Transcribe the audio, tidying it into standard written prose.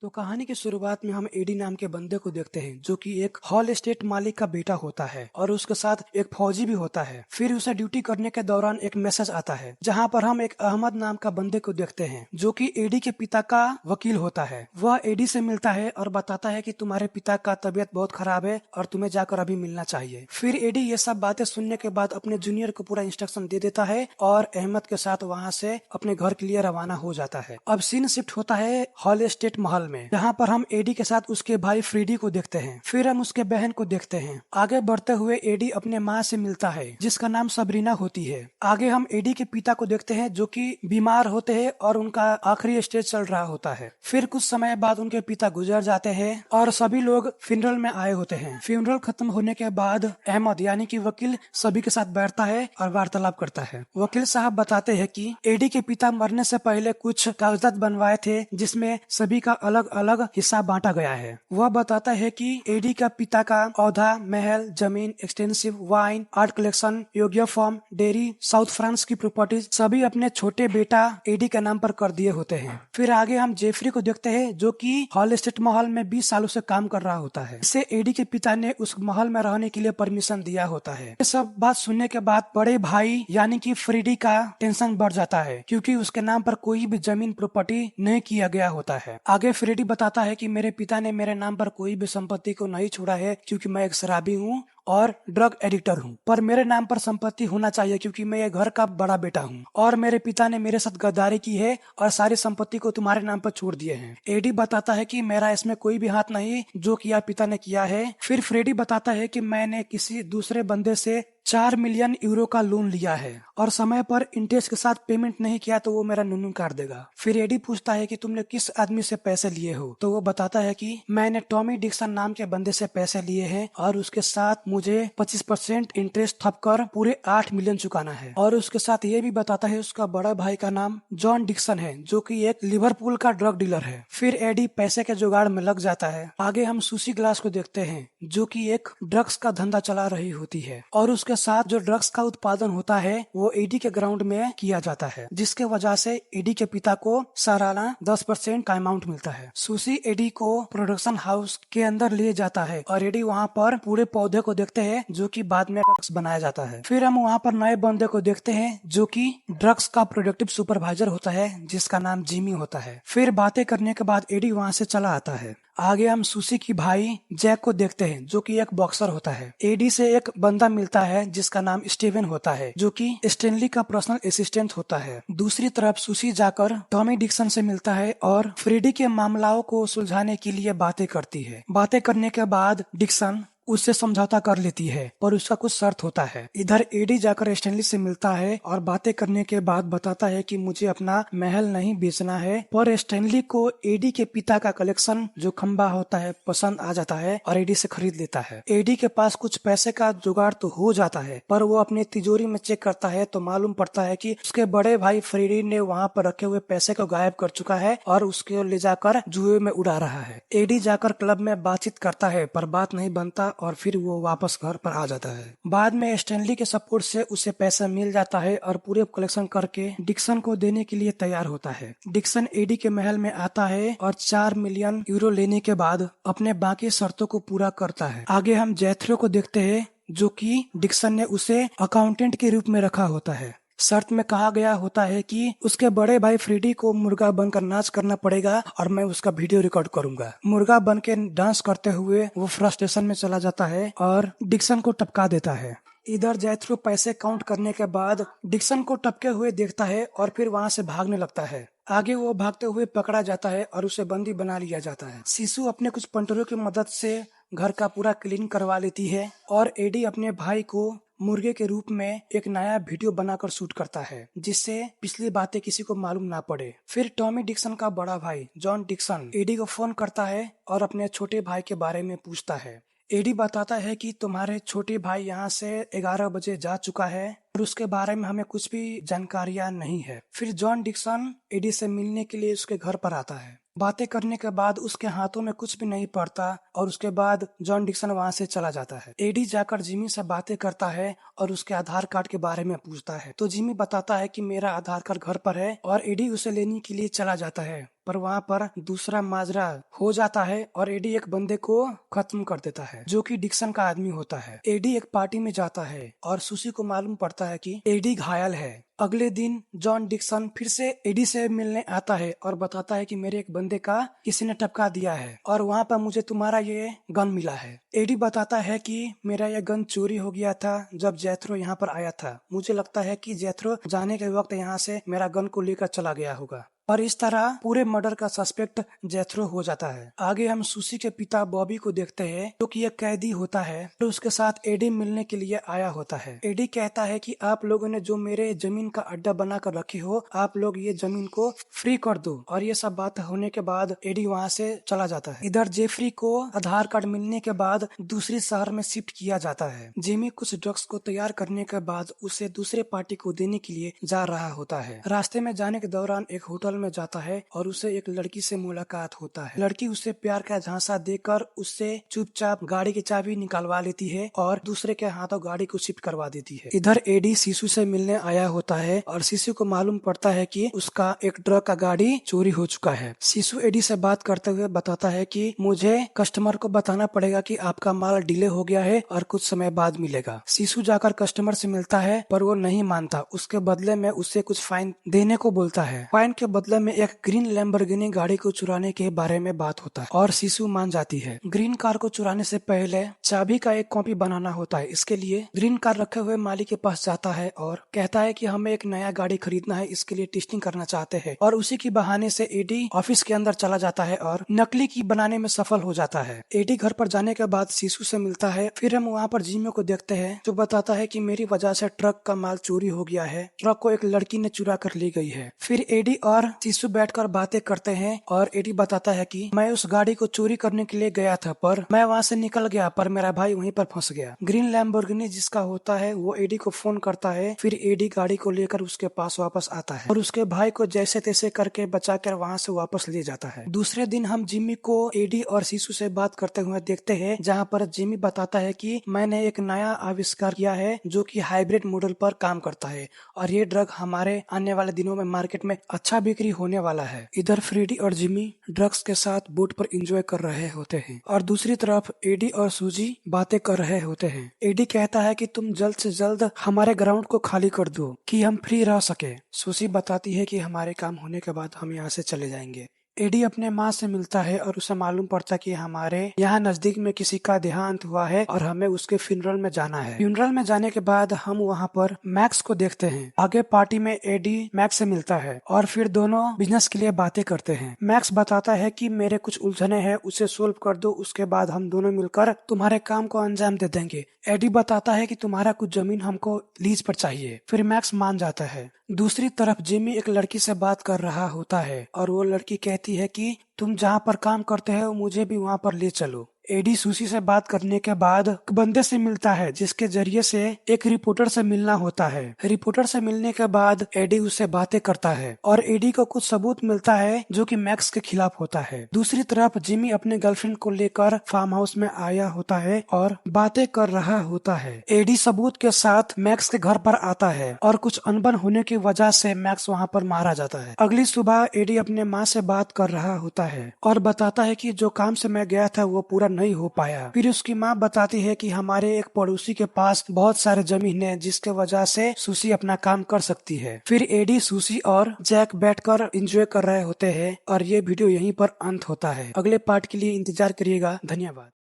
तो कहानी की शुरुआत में हम एडी नाम के बंदे को देखते हैं जो कि एक हॉल एस्टेट मालिक का बेटा होता है और उसके साथ एक फौजी भी होता है। फिर उसे ड्यूटी करने के दौरान एक मैसेज आता है जहां पर हम एक अहमद नाम का बंदे को देखते हैं जो कि एडी के पिता का वकील होता है। वह एडी से मिलता है और बताता है कि तुम्हारे पिता का तबीयत बहुत खराब है और तुम्हें जाकर अभी मिलना चाहिए। फिर एडी ये सब बातें सुनने के बाद अपने जूनियर को पूरा इंस्ट्रक्शन दे देता है और अहमद के साथ वहाँ से अपने घर के लिए रवाना हो जाता है। अब सीन शिफ्ट होता है हॉल एस्टेट महल में, जहाँ पर हम एडी के साथ उसके भाई फ्रीडी को देखते हैं। फिर हम उसके बहन को देखते हैं। आगे बढ़ते हुए एडी अपने माँ से मिलता है जिसका नाम सबरीना होती है। आगे हम एडी के पिता को देखते हैं जो कि बीमार होते हैं और उनका आखिरी स्टेज चल रहा होता है। फिर कुछ समय बाद उनके पिता गुजर जाते हैं और सभी लोग फ्यूनरल में आए होते हैं। फ्यूनरल खत्म होने के बाद अहमद यानी कि वकील सभी के साथ बैठता है और वार्तालाप करता है। वकील साहब बताते हैं कि एडी के पिता मरने से पहले कुछ कागजात बनवाए थे जिसमें सभी का अलग अलग हिस्सा बांटा गया है। वह बताता है कि एडी का पिता का औधा, महल, जमीन, एक्सटेंसिव वाइन, आर्ट कलेक्शन, योग्य फार्म, डेयरी, साउथ फ्रांस की प्रॉपर्टीज सभी अपने छोटे बेटा एडी के नाम पर कर दिए होते हैं। फिर आगे हम जेफरी को देखते हैं जो कि हॉल एस्टेट महल में 20 सालों से काम कर रहा होता है। इसे एडी के पिता ने उस महल में रहने के लिए परमिशन दिया होता है। ये सब बात सुनने के बाद बड़े भाई यानी कि फ्रीडी का टेंशन बढ़ जाता है क्योंकि उसके नाम पर कोई भी जमीन प्रॉपर्टी नहीं किया गया होता है। आगे फ्रेडी बताता है कि मेरे पिता ने मेरे नाम पर कोई भी संपत्ति को नहीं छोड़ा है क्योंकि मैं एक शराबी हूँ और ड्रग एडिक्टर हूँ, पर मेरे नाम पर संपत्ति होना चाहिए क्योंकि मैं ये घर का बड़ा बेटा हूँ और मेरे पिता ने मेरे साथ गद्दारी की है और सारी संपत्ति को तुम्हारे नाम पर छोड़ दिए हैं। एडी बताता है कि मेरा इसमें कोई भी हाथ नहीं, जो किया पिता ने किया है। फिर फ्रेडी बताता है कि मैंने किसी दूसरे बंदे से 4 मिलियन यूरो का लोन लिया है और समय पर इंटरेस्ट के साथ पेमेंट नहीं किया तो वो मेरा नुनू काट देगा। फिर एडी पूछता है कि तुमने किस आदमी से पैसे लिए हो, तो वो बताता है कि मैंने टॉमी डिक्सन नाम के बंदे से पैसे लिए हैं और उसके साथ मुझे 25% इंटरेस्ट थप कर पूरे 8 मिलियन चुकाना है। और उसके साथ ये भी बताता है उसका बड़ा भाई का नाम जॉन डिक्सन है जो कि एक लिवरपूल का ड्रग डीलर है। फिर एडी पैसे के जुगाड़ में लग जाता है। आगे हम सुसी ग्लास को देखते हैं जो कि एक ड्रग्स का धंधा चला रही होती है और उसके साथ जो ड्रग्स का उत्पादन होता है वो एडी के ग्राउंड में किया जाता है, जिसके वजह से एडी के पिता को सालाना 10% का अमाउंट मिलता है। सुसी एडी को प्रोडक्शन हाउस के अंदर ले जाता है और एडी वहाँ पर पूरे पौधे को देखते हैं जो कि बाद में ड्रग्स बनाया जाता है। फिर हम वहाँ पर नए बंदे को देखते हैं जो कि ड्रग्स का प्रोडक्टिव सुपरवाइजर होता है जिसका नाम जिमी होता है। फिर बातें करने के बाद एडी वहाँ से चला आता है। आगे हम सुसी की भाई जैक को देखते हैं जो कि एक बॉक्सर होता है। एडी से एक बंदा मिलता है जिसका नाम स्टीवन होता है जो कि स्टेनली का पर्सनल असिस्टेंट होता है। दूसरी तरफ सुसी जाकर टॉमी डिक्सन से मिलता है और फ्रेडी के मामलों को सुलझाने के लिए बातें करती है। बातें करने के बाद डिक्सन उससे समझौता कर लेती है पर उसका कुछ शर्त होता है। इधर एडी जाकर स्टेनली से मिलता है और बातें करने के बाद बताता है कि मुझे अपना महल नहीं बेचना है, पर स्टेनली को एडी के पिता का कलेक्शन जो खंबा होता है पसंद आ जाता है और एडी से खरीद लेता है। एडी के पास कुछ पैसे का जुगाड़ तो हो जाता है पर वो अपने तिजोरी में चेक करता है तो मालूम पड़ता है कि उसके बड़े भाई फ्रेडी ने वहाँ पर रखे हुए पैसे को गायब कर चुका है और उसको ले जाकर जुए में उड़ा रहा है। एडी जाकर क्लब में बातचीत करता है पर बात नहीं बनता और फिर वो वापस घर पर आ जाता है। बाद में स्टेनली के सपोर्ट से उसे पैसा मिल जाता है और पूरे कलेक्शन करके डिक्सन को देने के लिए तैयार होता है। डिक्सन एडी के महल में आता है और 4 मिलियन यूरो लेने के बाद अपने बाकी शर्तों को पूरा करता है। आगे हम जैथरो को देखते हैं जो कि डिक्सन ने उसे अकाउंटेंट के रूप में रखा होता है। शर्त में कहा गया होता है कि उसके बड़े भाई फ्रेडी को मुर्गा बनकर नाच करना पड़ेगा और मैं उसका वीडियो रिकॉर्ड करूंगा। मुर्गा बन के डांस करते हुए वो फ्रस्ट्रेशन में चला जाता है और डिक्सन को टपका देता है। इधर जैथरो पैसे काउंट करने के बाद डिक्सन को टपके हुए देखता है और फिर वहाँ से भागने लगता है। आगे वो भागते हुए पकड़ा जाता है और उसे बंदी बना लिया जाता है। शिशु अपने कुछ पंटरों की मदद से घर का पूरा क्लीन करवा लेती है और एडी अपने भाई को मुर्गे के रूप में एक नया वीडियो बनाकर शूट करता है जिससे पिछली बातें किसी को मालूम ना पड़े। फिर टॉमी डिक्सन का बड़ा भाई जॉन डिक्सन एडी को फोन करता है और अपने छोटे भाई के बारे में पूछता है। एडी बताता है कि तुम्हारे छोटे भाई यहाँ से 11 बजे जा चुका है और उसके बारे में हमें कुछ भी जानकारियां नहीं है। फिर जॉन डिक्सन एडी से मिलने के लिए उसके घर पर आता है। बातें करने के बाद उसके हाथों में कुछ भी नहीं पड़ता और उसके बाद जॉन डिक्सन वहां से चला जाता है। एडी जाकर जिमी से बातें करता है और उसके आधार कार्ड के बारे में पूछता है, तो जिमी बताता है कि मेरा आधार कार्ड घर पर है और एडी उसे लेने के लिए चला जाता है। पर वहाँ पर दूसरा माजरा हो जाता है और एडी एक बंदे को खत्म कर देता है जो कि डिक्सन का आदमी होता है। एडी एक पार्टी में जाता है और सुशी को मालूम पड़ता है कि एडी घायल है। अगले दिन जॉन डिक्सन फिर से एडी से मिलने आता है और बताता है कि मेरे एक बंदे का किसी ने टपका दिया है और वहाँ पर मुझे तुम्हारा ये गन मिला है। एडी बताता है कि मेरा यह गन चोरी हो गया था जब जैथरो यहाँ पर आया था। मुझे लगता है कि जैथरो जाने के वक्त यहाँ से मेरा गन को लेकर चला गया होगा। और इस तरह पूरे मर्डर का सस्पेक्ट जैथरो हो जाता है। आगे हम सुशी के पिता बॉबी को देखते हैं जो कि एक कैदी होता है तो उसके साथ एडी मिलने के लिए आया होता है। एडी कहता है कि आप लोगों ने जो मेरे जमीन का अड्डा बनाकर रखे हो, आप लोग ये जमीन को फ्री कर दो। और ये सब बात होने के बाद एडी वहाँ से चला जाता है। इधर जेफरी को आधार कार्ड मिलने के बाद दूसरी शहर में शिफ्ट किया जाता है। जिमी कुछ ड्रग्स को तैयार करने के बाद उसे दूसरे पार्टी को देने के लिए जा रहा होता है। रास्ते में जाने के दौरान एक होटल में जाता है और उसे एक लड़की से मुलाकात होता है। लड़की उसे प्यार का झांसा देकर उससे चुपचाप गाड़ी की चाबी निकलवा लेती है और दूसरे के हाथों गाड़ी को शिफ्ट करवा देती है। इधर एडी शिशु से मिलने आया होता है और शिशु को मालूम पड़ता है कि उसका एक ट्रक का गाड़ी चोरी हो चुका है। शिशु एडी से बात करते हुए बताता है कि मुझे कस्टमर को बताना पड़ेगा कि आपका माल डिले हो गया है और कुछ समय बाद मिलेगा। शिशु जाकर कस्टमर से मिलता है पर वो नहीं मानता। उसके बदले में उसे कुछ फाइन देने को बोलता है। फाइन के बदले में एक ग्रीन लैम्बोर्गिनी गाड़ी को चुराने के बारे में बात होता है और शिशु मान जाती है। ग्रीन कार को चुराने से पहले चाबी का एक कॉपी बनाना होता है। इसके लिए ग्रीन कार रखे हुए मालिक के पास जाता है और कहता है कि हमें एक नया गाड़ी खरीदना है, इसके लिए टेस्टिंग करना चाहते हैं। और उसी की बहाने से एडी ऑफिस के अंदर चला जाता है और नकली की बनाने में सफल हो जाता है। एडी घर पर जाने के बाद शिशु से मिलता है। फिर हम वहाँ पर जिमी को देखते हैं जो बताता है कि मेरी वजह से ट्रक का माल चोरी हो गया है। ट्रक को एक लड़की ने चुरा कर ले गई है। फिर एडी और शिशु बैठकर बातें करते हैं और एडी बताता है कि मैं उस गाड़ी को चोरी करने के लिए गया था पर मैं वहाँ से निकल गया पर मेरा भाई वहीं पर फंस गया। ग्रीन लैम्बोर्गिनी जिसका होता है वो एडी को फोन करता है। फिर एडी गाड़ी को लेकर उसके पास वापस आता है और उसके भाई को जैसे तैसे करके बचाकर वहाँ से वापस ले जाता है। दूसरे दिन हम जिमी को एडी और शिशु से बात करते हुए देखते हैं जहाँ पर जिमी बताता है कि मैंने एक नया आविष्कार किया है जो कि हाइब्रिड मॉडल पर काम करता है और ये ड्रग हमारे आने वाले दिनों में मार्केट में अच्छा बिक्री होने वाला है। इधर फ्रेडी और जिमी ड्रग्स के साथ बोट पर एंजॉय कर रहे होते हैं और दूसरी तरफ एडी और सूजी बातें कर रहे होते हैं। एडी कहता है कि तुम जल्द से जल्द हमारे ग्राउंड को खाली कर दो कि हम फ्री रह सके। सूजी बताती है कि हमारे काम होने के बाद हम यहाँ से चले जाएंगे। एडी अपने माँ से मिलता है और उसे मालूम पड़ता कि हमारे यहाँ नजदीक में किसी का देहांत हुआ है और हमें उसके फ्यूनरल में जाना है। फ्यूनरल में जाने के बाद हम वहाँ पर मैक्स को देखते हैं। आगे पार्टी में एडी मैक्स से मिलता है और फिर दोनों बिजनेस के लिए बातें करते हैं। मैक्स बताता है कि मेरे कुछ उलझने हैं, उसे सोल्व कर दो, उसके बाद हम दोनों मिलकर तुम्हारे काम को अंजाम दे देंगे। एडी बताता है कि तुम्हारा कुछ जमीन हमको लीज पर चाहिए। फिर मैक्स मान जाता है। दूसरी तरफ जिमी एक लड़की से बात कर रहा होता है और वो लड़की कहती है कि तुम जहाँ पर काम करते हो मुझे भी वहाँ पर ले चलो। एडी सुशी से बात करने के बाद एक बंदे से मिलता है जिसके जरिए से एक रिपोर्टर से मिलना होता है। रिपोर्टर से मिलने के बाद एडी उससे बातें करता है और एडी को कुछ सबूत मिलता है जो कि मैक्स के खिलाफ होता है। दूसरी तरफ जिमी अपने गर्लफ्रेंड को लेकर फार्म हाउस में आया होता है और बातें कर रहा होता है। एडी सबूत के साथ मैक्स के घर पर आता है और कुछ अनबन होने की वजह से मैक्स वहाँ पर मारा जाता है। अगली सुबह एडी अपने माँ से बात कर रहा होता है और बताता है कि जो काम से मैं गया था वो पूरा नहीं हो पाया। फिर उसकी माँ बताती है कि हमारे एक पड़ोसी के पास बहुत सारे जमीन है जिसके वजह से सुशी अपना काम कर सकती है। फिर एडी, सुशी और जैक बैठकर एंजॉय कर रहे होते हैं और ये वीडियो यहीं पर अंत होता है। अगले पार्ट के लिए इंतजार करिएगा। धन्यवाद।